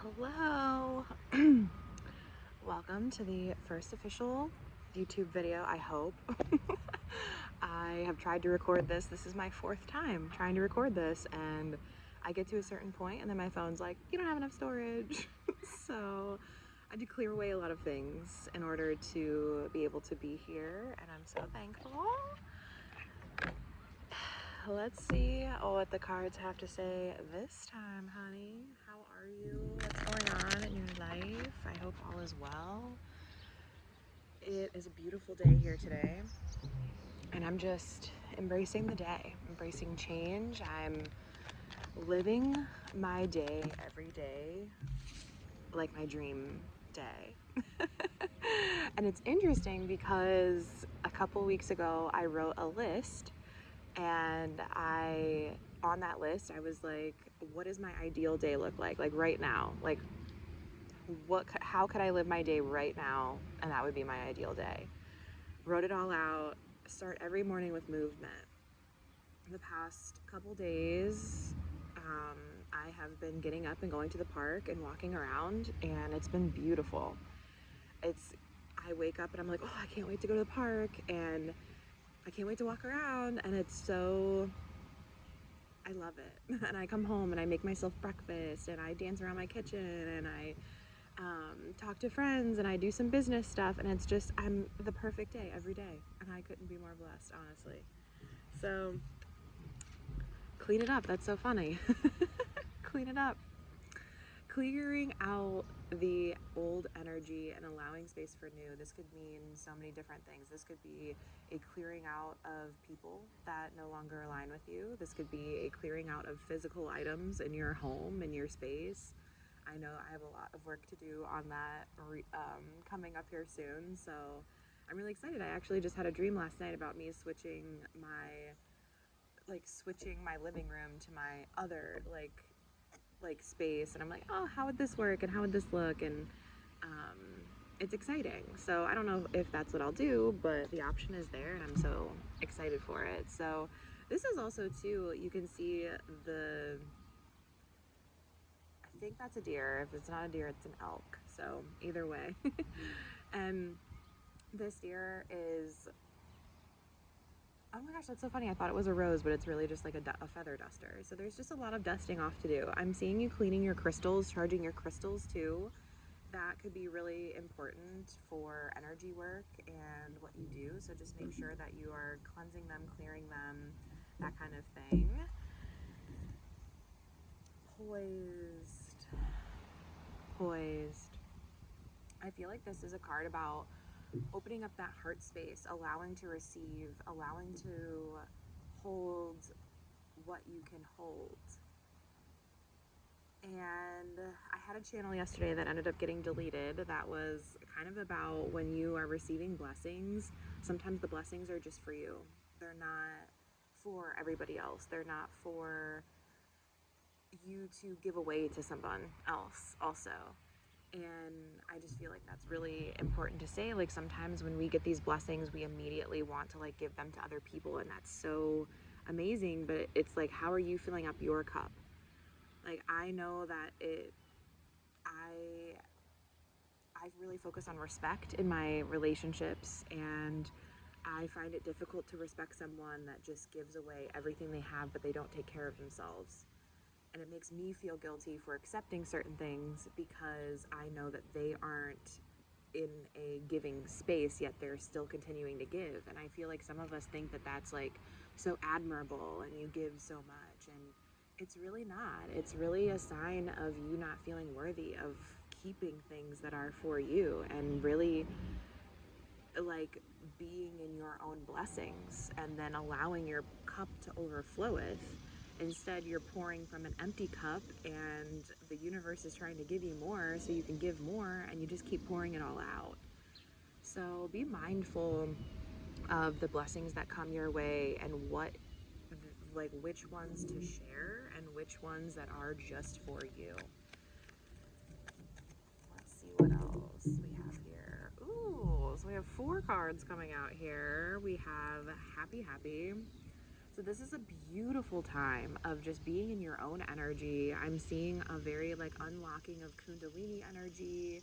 Hello. Welcome to the first official YouTube video, I hope. I have tried to record this. This is my fourth time trying to record this, and I get to a certain point and then my phone's like, you don't have enough storage. So I had to clear away a lot of things in order to be able to be here, and I'm so thankful. Let's see what the cards have to say this time, honey. How are you? What's going on in your life? I hope all is well. It is a beautiful day here today, and I'm just embracing the day, embracing change. I'm living my day every day like my dream day. And it's interesting because a couple weeks ago I wrote a list, and on that list I was like, what does my ideal day look like right now? Like how could I live my day right now and that would be my ideal day? Wrote it all out. Start every morning with movement. The past couple days, I have been getting up and going to the park and walking around, and it's been beautiful. I wake up and I'm like, oh, I can't wait to go to the park, and I can't wait to walk around, and I love it. And I come home and I make myself breakfast, and I dance around my kitchen, and I talk to friends, and I do some business stuff, and I'm the perfect day every day, and I couldn't be more blessed, honestly. So clean it up. That's so funny. Clean it up. Clearing out the old energy and allowing space for new. This could mean so many different things. This could be a clearing out of people that no longer align with you. This could be a clearing out of physical items in your home, in your space. I know I have a lot of work to do on that coming up here soon, so I'm really excited. I actually just had a dream last night about me switching my living room to my other space, and I'm like, oh, how would this work and how would this look? And it's exciting. So I don't know if that's what I'll do, but the option is there, and I'm so excited for it. So this is also too, you can see I think that's a deer. If it's not a deer, it's an elk. So either way. And this deer is, oh my gosh, that's so funny. I thought it was a rose, but it's really just like a feather duster. So there's just a lot of dusting off to do. I'm seeing you cleaning your crystals, charging your crystals too. That could be really important for energy work and what you do. So just make sure that you are cleansing them, clearing them, that kind of thing. Poised. Poised. I feel like this is a card about opening up that heart space, allowing to receive, allowing to hold what you can hold. And I had a channel yesterday that ended up getting deleted that was kind of about when you are receiving blessings, sometimes the blessings are just for you. They're not for everybody else. They're not for you to give away to someone else also. And I just feel like that's really important to say. Like sometimes when we get these blessings, we immediately want to like give them to other people, and that's so amazing, but it's like, how are you filling up your cup? Like I know that I really focus on respect in my relationships, and I find it difficult to respect someone that just gives away everything they have, but they don't take care of themselves. And it makes me feel guilty for accepting certain things because I know that they aren't in a giving space, yet they're still continuing to give. And I feel like some of us think that that's like so admirable and you give so much, and it's really not. It's really a sign of you not feeling worthy of keeping things that are for you and really like being in your own blessings and then allowing your cup to overflow with. Instead, you're pouring from an empty cup, and the universe is trying to give you more so you can give more, and you just keep pouring it all out. So be mindful of the blessings that come your way and which ones to share and which ones that are just for you. Let's see what else we have here. Ooh, so we have 4 cards coming out here. We have Happy Happy, So this is a beautiful time of just being in your own energy. I'm seeing a very like unlocking of Kundalini energy.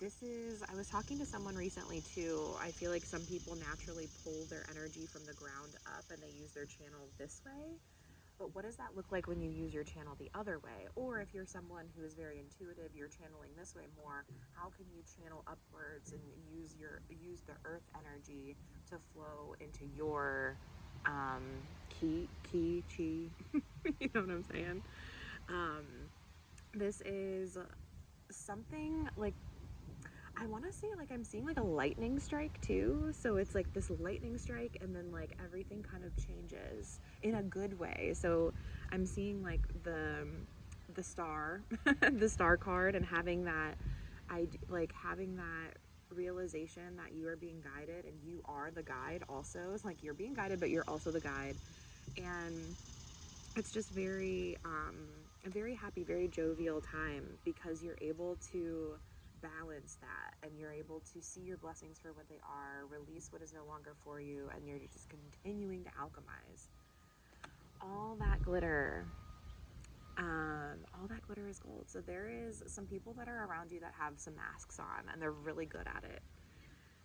I was talking to someone recently too. I feel like some people naturally pull their energy from the ground up and they use their channel this way. But what does that look like when you use your channel the other way? Or if you're someone who is very intuitive, you're channeling this way more, how can you channel upwards and use the earth energy to flow into your chi? You know what I'm saying? Um, this is something like, I want to say like I'm seeing like a lightning strike too. So it's like this lightning strike and then like everything kind of changes in a good way. So I'm seeing like the star, the star card, and having that having that realization that you are being guided and you are the guide also. It's like you're being guided but you're also the guide. And it's just a very happy, very jovial time because you're able to balance that and you're able to see your blessings for what they are, release what is no longer for you, and you're just continuing to alchemize. All that glitter, all that glitter is gold. So there is some people that are around you that have some masks on and they're really good at it.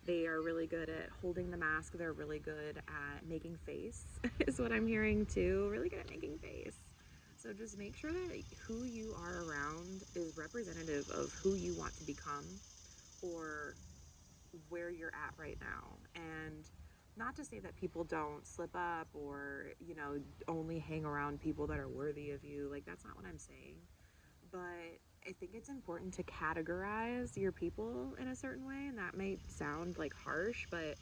They are really good at holding the mask. They're really good at making face, is what I'm hearing too. Really good at making face. So just make sure that who you are around is representative of who you want to become or where you're at right now. And not to say that people don't slip up or, you know, only hang around people that are worthy of you. Like, that's not what I'm saying. But I think it's important to categorize your people in a certain way, and that may sound like harsh, but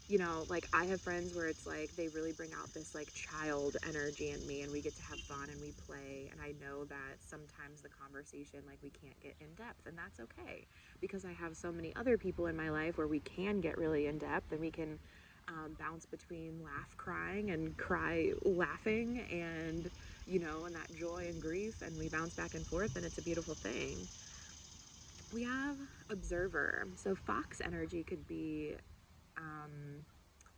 you know, like I have friends where it's like they really bring out this like child energy in me and we get to have fun and we play, and I know that sometimes the conversation like we can't get in depth, and that's okay because I have so many other people in my life where we can get really in depth and we can bounce between laugh crying and cry laughing, and you know, and that joy and grief, and we bounce back and forth, and it's a beautiful thing. We have observer. So fox energy could be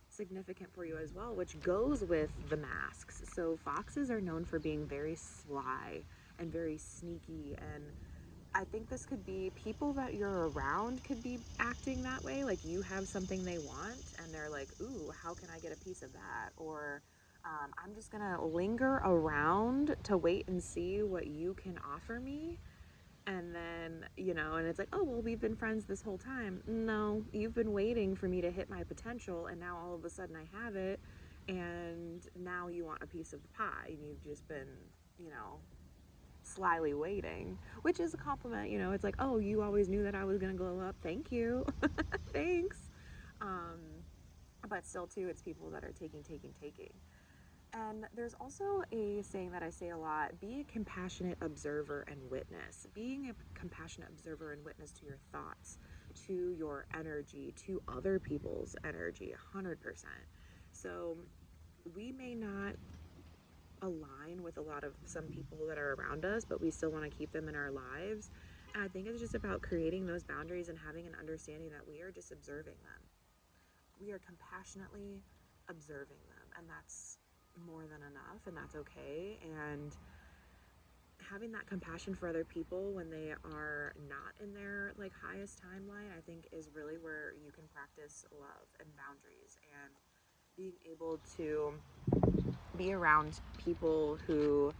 significant for you as well, which goes with the masks. So foxes are known for being very sly and very sneaky, and I think this could be people that you're around could be acting that way. Like you have something they want and they're like, ooh, how can I get a piece of that? Or I'm just gonna linger around to wait and see what you can offer me. And then, you know, and it's like, oh, well, we've been friends this whole time. No, you've been waiting for me to hit my potential, and now all of a sudden I have it, and now you want a piece of the pie, and you've just been, you know, slyly waiting, which is a compliment. You know, it's like, oh, you always knew that I was gonna glow up. Thank you. Thanks. Um, but still, too, it's people that are taking. And there's also a saying that I say a lot: be a compassionate observer and witness. Being a compassionate observer and witness to your thoughts, to your energy, to other people's energy, 100%. So we may not align with a lot of some people that are around us, but we still want to keep them in our lives. And I think it's just about creating those boundaries and having an understanding that we are just observing them. We are compassionately observing them, and that's more than enough, and that's okay. And having that compassion for other people when they are not in their like highest timeline, I think is really where you can practice love and boundaries and being able to be around people who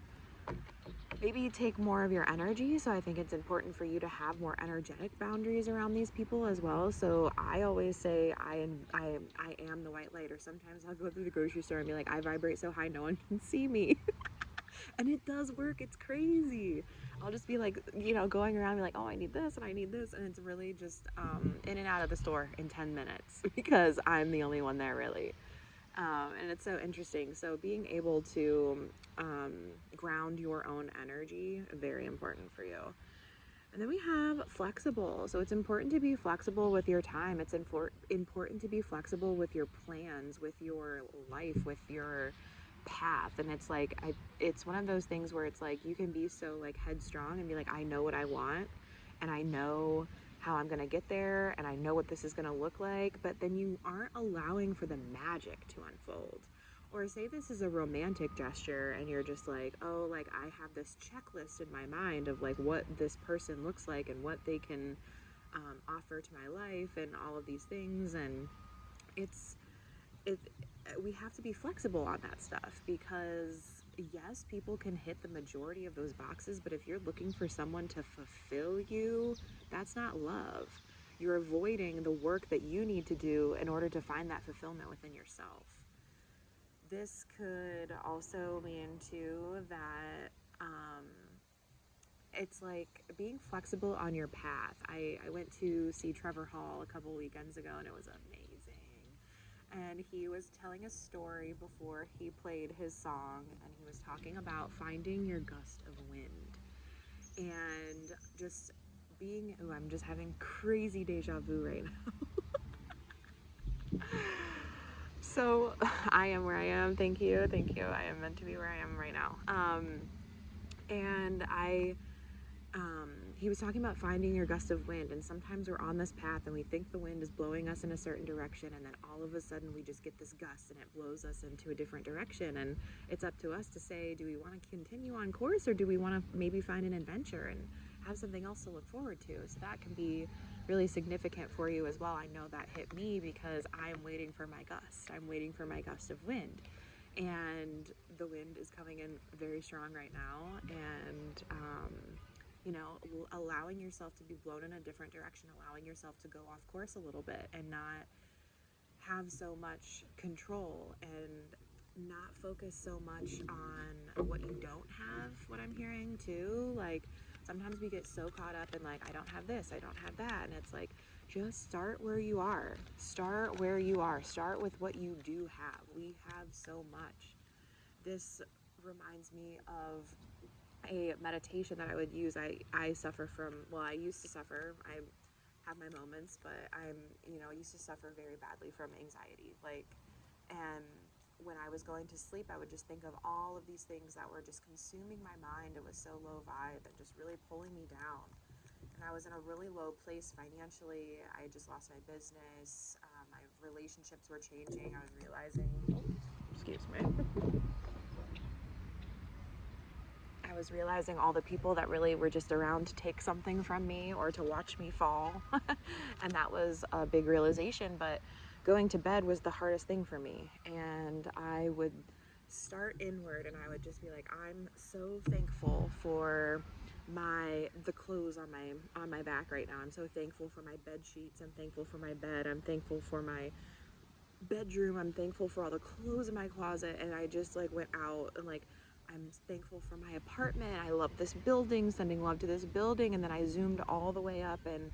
maybe take more of your energy. So I think it's important for you to have more energetic boundaries around these people as well. So I always say I am the white light, or sometimes I'll go through the grocery store and be like, I vibrate so high no one can see me. And it does work. It's crazy. I'll just be like, you know, going around and be like, oh, I need this and I need this, and it's really just in and out of the store in 10 minutes because I'm the only one there really. And it's so interesting. So being able to ground your own energy, very important for you. And then we have flexible. So it's important to be flexible with your time. It's important to be flexible with your plans, with your life, with your path. And it's like, it's one of those things where it's like, you can be so like headstrong and be like, I know what I want and I know how I'm going to get there and I know what this is going to look like, but then you aren't allowing for the magic to unfold, Or say this is a romantic gesture and you're just like, oh, like I have this checklist in my mind of like what this person looks like and what they can offer to my life and all of these things. And it's, it, we have to be flexible on that stuff because yes, people can hit the majority of those boxes, but if you're looking for someone to fulfill you, that's not love. You're avoiding the work that you need to do in order to find that fulfillment within yourself. This could also mean too that it's like being flexible on your path. I went to see Trevor Hall a couple weekends ago and it was amazing. And he was telling a story before he played his song and he was talking about finding your gust of wind and just being, oh, I'm just having crazy deja vu right now. So I am where I am. Thank you. Thank you. I am meant to be where I am right now. And he was talking about finding your gust of wind, and sometimes we're on this path and we think the wind is blowing us in a certain direction, and then all of a sudden we just get this gust and it blows us into a different direction, and it's up to us to say, do we want to continue on course or do we want to maybe find an adventure and have something else to look forward to? So that can be really significant for you as well. I know that hit me because I'm waiting for my gust. I'm waiting for my gust of wind. And the wind is coming in very strong right now, and you know, allowing yourself to be blown in a different direction, allowing yourself to go off course a little bit and not have so much control and not focus so much on what you don't have. What I'm hearing too, like sometimes we get so caught up in like, I don't have this, I don't have that, and it's like, just start where you are. Start where you are. Start with what you do have. We have so much. This reminds me of a meditation that I would use. I suffer from, well, I used to suffer. I have my moments, but I used to suffer very badly from anxiety. And when I was going to sleep, I would just think of all of these things that were just consuming my mind. It was so low vibe and just really pulling me down. And I was in a really low place financially. I just lost my business. My relationships were changing. I was realizing, excuse me. I was realizing all the people that really were just around to take something from me or to watch me fall. And that was a big realization. But going to bed was the hardest thing for me. And I would start inward and I would just be like, I'm so thankful for the clothes on my back right now. I'm so thankful for my bed sheets. I'm thankful for my bed. I'm thankful for my bedroom. I'm thankful for all the clothes in my closet. And I just like went out and like, I'm thankful for my apartment. I love this building, sending love to this building. And then I zoomed all the way up and,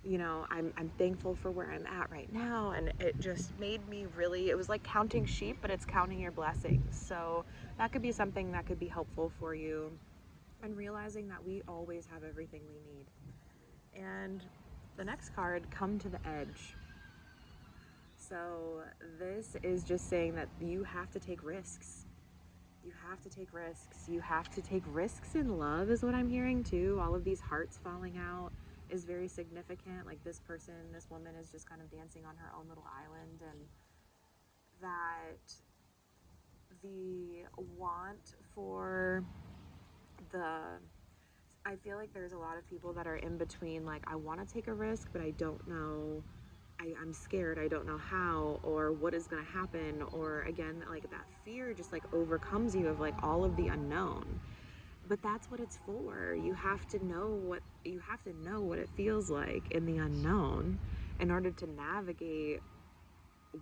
you know, I'm thankful for where I'm at right now. And it just made me really, it was like counting sheep, but it's counting your blessings. So that could be something that could be helpful for you. And realizing that we always have everything we need. And the next card, come to the edge. So this is just saying that you have to take risks. You have to take risks. You have to take risks in love is what I'm hearing too. All of these hearts falling out is very significant. Like this woman is just kind of dancing on her own little island, and that the want for I feel like there's a lot of people that are in between, like, I want to take a risk, but I don't know. I'm scared. I don't know how or what is going to happen. Or again, like that fear just like overcomes you of like all of the unknown. But that's what it's for. You have to know what it feels like in the unknown in order to navigate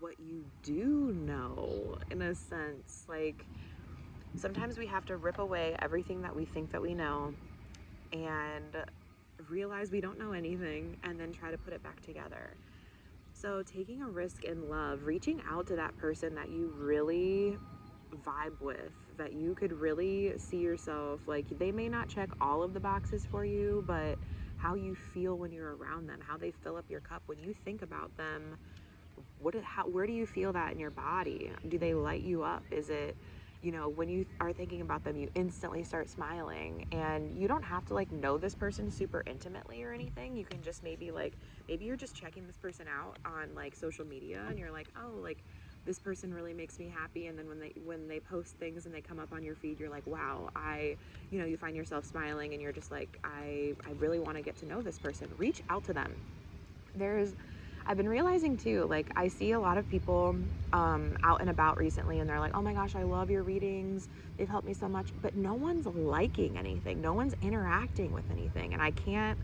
what you do know, in a sense. Like sometimes we have to rip away everything that we think that we know and realize we don't know anything and then try to put it back together. So taking a risk in love, reaching out to that person that you really vibe with, that you could really see yourself, like they may not check all of the boxes for you, but how you feel when you're around them, how they fill up your cup, when you think about them, where do you feel that in your body? Do they light you up? Is it, you know, when you are thinking about them, you instantly start smiling, and you don't have to like know this person super intimately or anything. You can just maybe you're just checking this person out on like social media and you're like, oh, like this person really makes me happy, and then when they post things and they come up on your feed, you're like, wow, you find yourself smiling and you're just like, I really want to get to know this person. Reach out to them. I've been realizing too, like I see a lot of people out and about recently, and they're like, oh my gosh, I love your readings, they've helped me so much, but no one's liking anything, no one's interacting with anything, and I can't,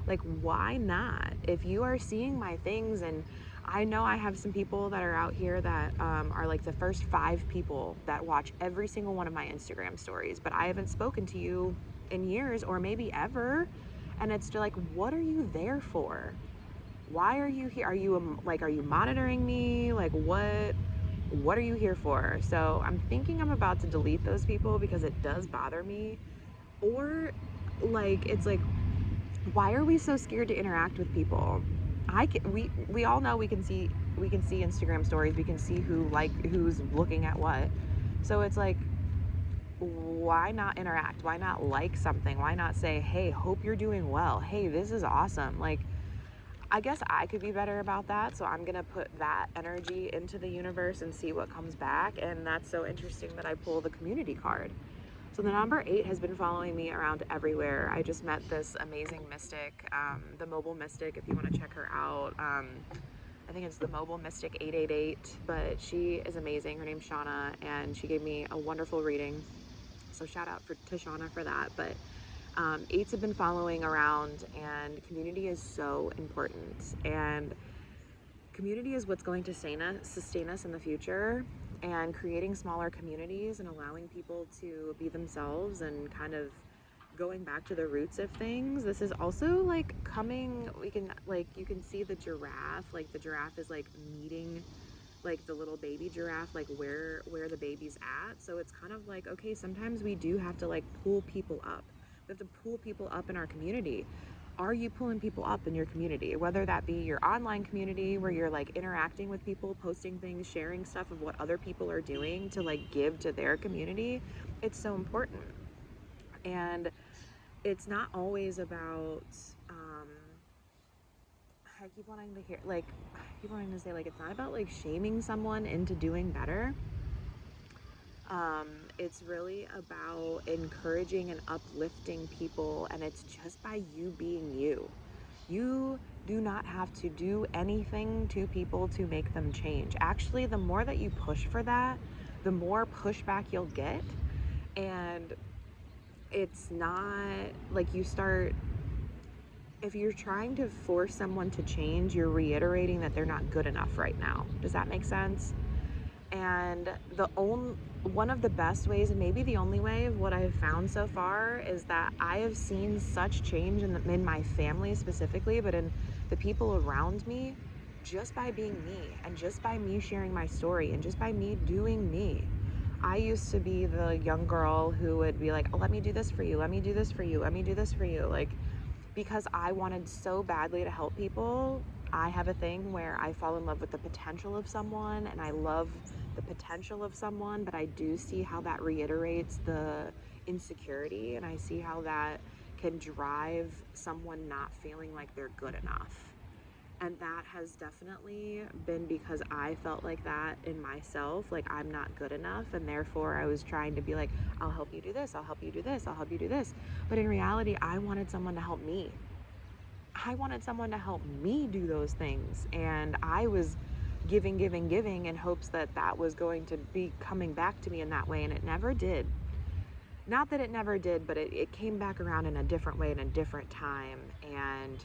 like, why not? If you are seeing my things, and I know I have some people that are out here that are like the first 5 people that watch every single one of my Instagram stories, but I haven't spoken to you in years or maybe ever, and it's just like, what are you there for? Why are you here? Are you monitoring me? Like, what are you here for? So I'm thinking I'm about to delete those people because it does bother me. Or like, it's like, why are we so scared to interact with people? We all know we can see Instagram stories, we can see who's looking at what. So it's like, why not interact? Why not like something? Why not say, hey, hope you're doing well, hey, this is awesome? Like, I guess I could be better about that, so I'm gonna put that energy into the universe and see what comes back. And that's so interesting that I pull the community card. So the number 8 has been following me around everywhere. I just met this amazing mystic, the Mobile Mystic, if you want to check her out. I think it's the Mobile Mystic 888, but she is amazing. Her name's Shauna, and she gave me a wonderful reading. So shout out to Shauna for that. But 8s have been following around, and community is so important. And community is what's going to sustain us in the future. And creating smaller communities and allowing people to be themselves and kind of going back to the roots of things. This is also like you can see the giraffe. Like the giraffe is like meeting like the little baby giraffe, like where the baby's at. So it's kind of like, okay, sometimes we do have to like pull people up. We have to pull people up in our community. Are you pulling people up in your community? Whether that be your online community where you're like interacting with people, posting things, sharing stuff of what other people are doing to like give to their community. It's so important. And it's not always about, I keep wanting to say, like, it's not about like shaming someone into doing better. It's really about encouraging and uplifting people, and it's just by you being you. You do not have to do anything to people to make them change. Actually, the more that you push for that, the more pushback you'll get. And it's not like if you're trying to force someone to change, you're reiterating that they're not good enough right now. Does that make sense? And one of the best ways, and maybe the only way of what I've found so far, is that I have seen such change in my family specifically, but in the people around me, just by being me and just by me sharing my story and just by me doing me. I used to be the young girl who would be like, oh, let me do this for you, let me do this for you, let me do this for you. Like, because I wanted so badly to help people, I have a thing where I fall in love with the potential of someone, and I love the potential of someone, but I do see how that reiterates the insecurity, and I see how that can drive someone not feeling like they're good enough. And that has definitely been because I felt like that in myself, like I'm not good enough, and therefore I was trying to be like, I'll help you do this, I'll help you do this, I'll help you do this. But in reality, I wanted someone to help me. I wanted someone to help me do those things, and I was giving in hopes that that was going to be coming back to me in that way, and it never did. Not that it never did, but it came back around in a different way, in a different time, and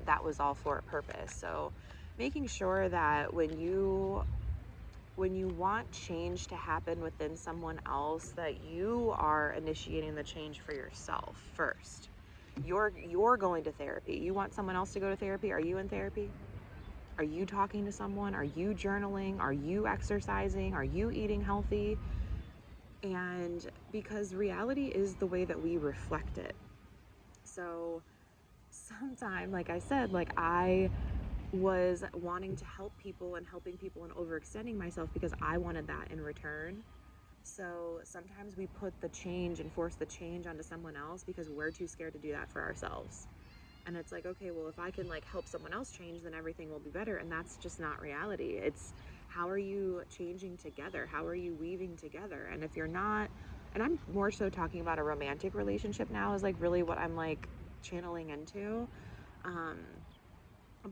that was all for a purpose. So making sure that when you want change to happen within someone else, that you are initiating the change for yourself first. You're going to therapy. You want someone else to go to therapy? Are you in therapy? Are you talking to someone? Are you journaling? Are you exercising? Are you eating healthy? And because reality is the way that we reflect it. So sometime, like I said, like I was wanting to help people and helping people and overextending myself because I wanted that in return. So sometimes we put the change and force the change onto someone else because we're too scared to do that for ourselves. And it's like, okay, well, if I can like help someone else change, then everything will be better. And that's just not reality. It's How are you changing together? How are you weaving together? And if you're not, and I'm more so talking about a romantic relationship now, is like really what I'm like channeling into. Um,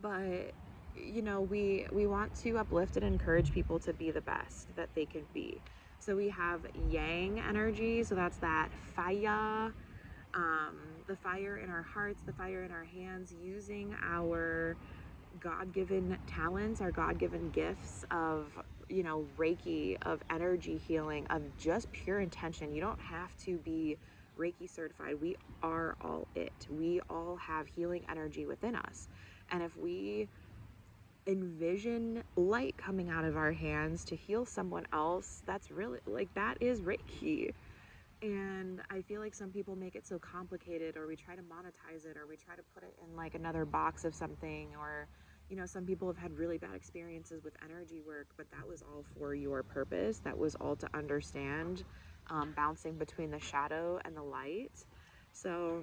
but you know, we want to uplift and encourage people to be the best that they can be. So we have yang energy, so that's that fire, um, the fire in our hearts, the fire in our hands, using our God-given talents, our God-given gifts of, you know, Reiki, of energy healing, of just pure intention. You don't have to be Reiki certified. We are all it. We all have healing energy within us. And if we envision light coming out of our hands to heal someone else, that's really like, that is Reiki. And I feel like some people make it so complicated, or we try to monetize it, or we try to put it in like another box of something, or, you know, some people have had really bad experiences with energy work, but that was all for your purpose. That was all to understand, bouncing between the shadow and the light. So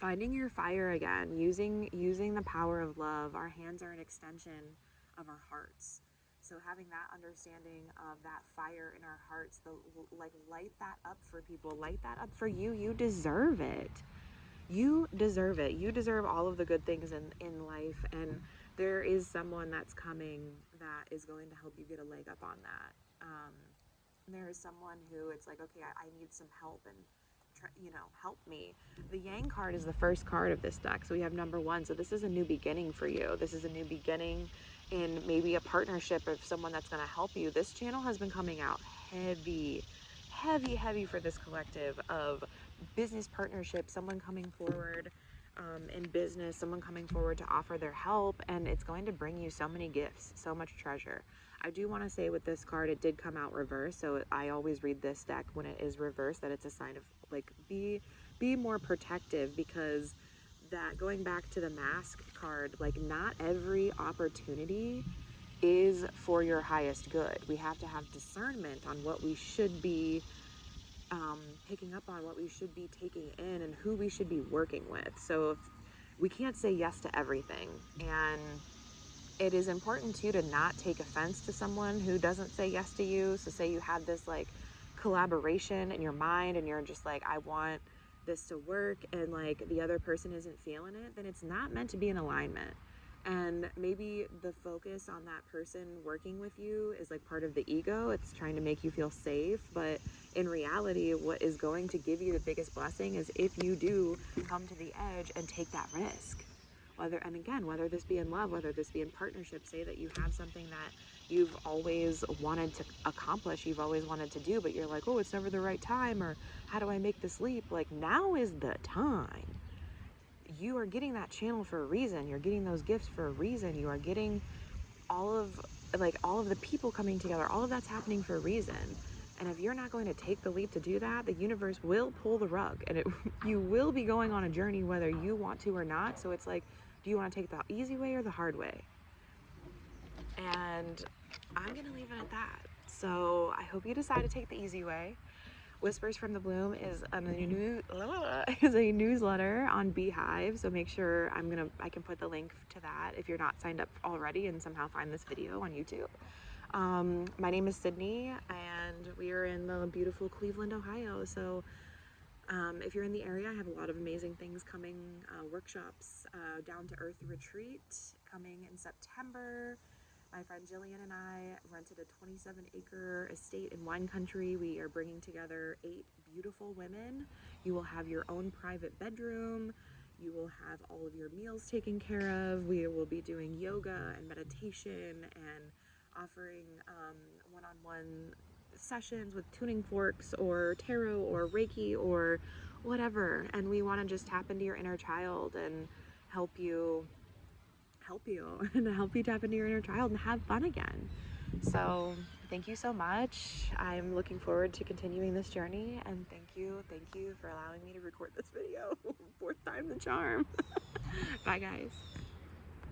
finding your fire again, using the power of love. Our hands are an extension of our hearts. So having that understanding of that fire in our hearts, the like, light that up for people, light that up for you. You deserve it. You deserve it. You deserve all of the good things in life, and there is someone that's coming that is going to help you get a leg up on that. There is someone who it's like, okay, I need some help, and you know, help me. The Yang card is the first card of this deck, so we have number one. So this is a new beginning for you. This is a new beginning in maybe a partnership of someone that's going to help you. This channel has been coming out heavy, heavy, heavy for this collective of business partnership, someone coming forward in business, someone coming forward to offer their help, and it's going to bring you so many gifts, so much treasure. I do want to say with this card, it did come out reverse, so I always read this deck when it is reversed, that it's a sign of like, be more protective, because that, going back to the mask card, like, not every opportunity is for your highest good. We have to have discernment on what we should be picking up on, what we should be taking in, and who we should be working with. So if we can't say yes to everything, and it is important too to not take offense to someone who doesn't say yes to you. So say you had this like collaboration in your mind, and you're just like, I want this to work, and like the other person isn't feeling it, then it's not meant to be in alignment. And maybe the focus on that person working with you is like part of the ego. It's trying to make you feel safe, but in reality, what is going to give you the biggest blessing is if you do come to the edge and take that risk. Whether this be in love, whether this be in partnership, say that you have something that you've always wanted to accomplish, you've always wanted to do, but you're like, oh, it's never the right time, or how do I make this leap? Like, now is the time. You are getting that channel for a reason. You're getting those gifts for a reason. You are getting all of the people coming together. All of that's happening for a reason. And if you're not going to take the leap to do that, the universe will pull the rug, and you will be going on a journey whether you want to or not. So it's like, do you want to take the easy way or the hard way? And I'm going to leave it at that. So I hope you decide to take the easy way. Whispers from the Bloom is a newsletter on Beehive, so make sure I can put the link to that if you're not signed up already and somehow find this video on YouTube. My name is Sydney, and we are in the beautiful Cleveland, Ohio. So if you're in the area, I have a lot of amazing things coming, workshops, Down to Earth retreat coming in September. My friend Jillian and I rented a 27-acre estate in wine country. We are bringing together 8 beautiful women. You will have your own private bedroom. You will have all of your meals taken care of. We will be doing yoga and meditation and offering one-on-one sessions with tuning forks or tarot or Reiki or whatever. And we want to just tap into your inner child and help you and help you tap into your inner child and have fun again. So thank you so much. I'm looking forward to continuing this journey, and thank you for allowing me to record this video. 4th time the charm. Bye guys.